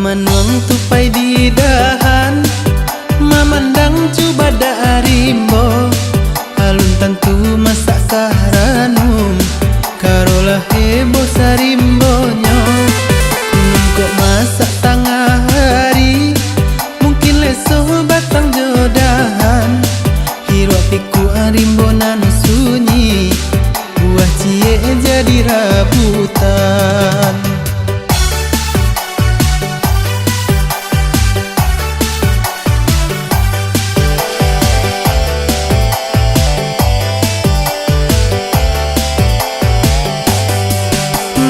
Taman wang tupai di dahan, memandang coba darimbo. Alun tentu masak saranum, karolah heboh sarimbonyo. Kunum kok masak tengah hari, mungkin leso batang jodahan. Hiruk piku arimbonan sunyi, buah cie jadi rabutan.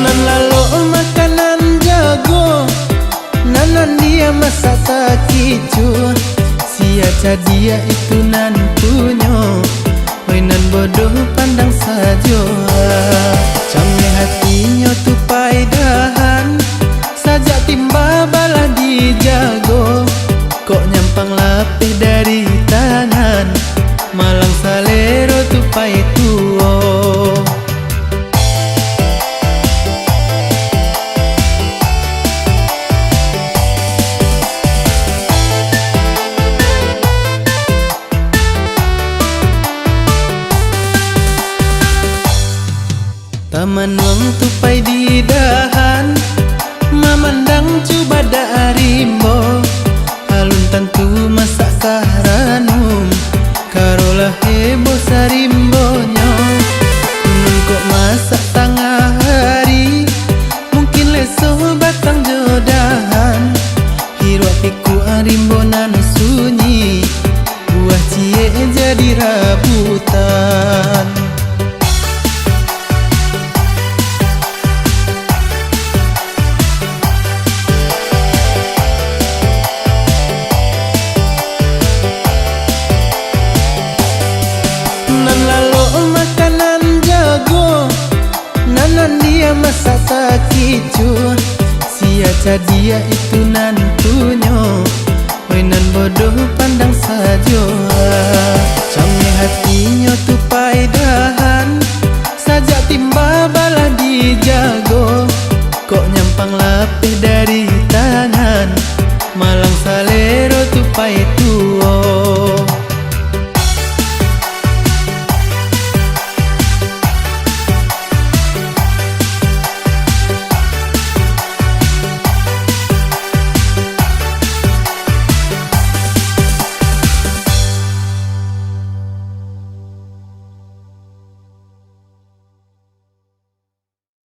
Nan lalo makanan jago, nanan dia masak sakicu. Siaca dia itu nan punyo, oi nan bodoh pandang sajo. Camne hatinya tupai dahan, sajak timba balah dijago. Kok nyampang lapih dari tangan, malang salero tupai tuo. Taman wang tupai di dahan, memandang coba darimbo. Alun tentu masak saranum, karolah heboh sarimbonyo. Kunum kok masak tengah hari, mungkin leso batang jodahan. Hiruk piku arimbonan sunyi, buah cie jadi rabutan. Nan lalo makanan jago, nanan dia masak sakicu. Siaca dia itu nan punyo, oi nan bodoh pandang sajo. Camne hatinya tupai dahan, sajak timba balah dijago. Kok nyampang lapih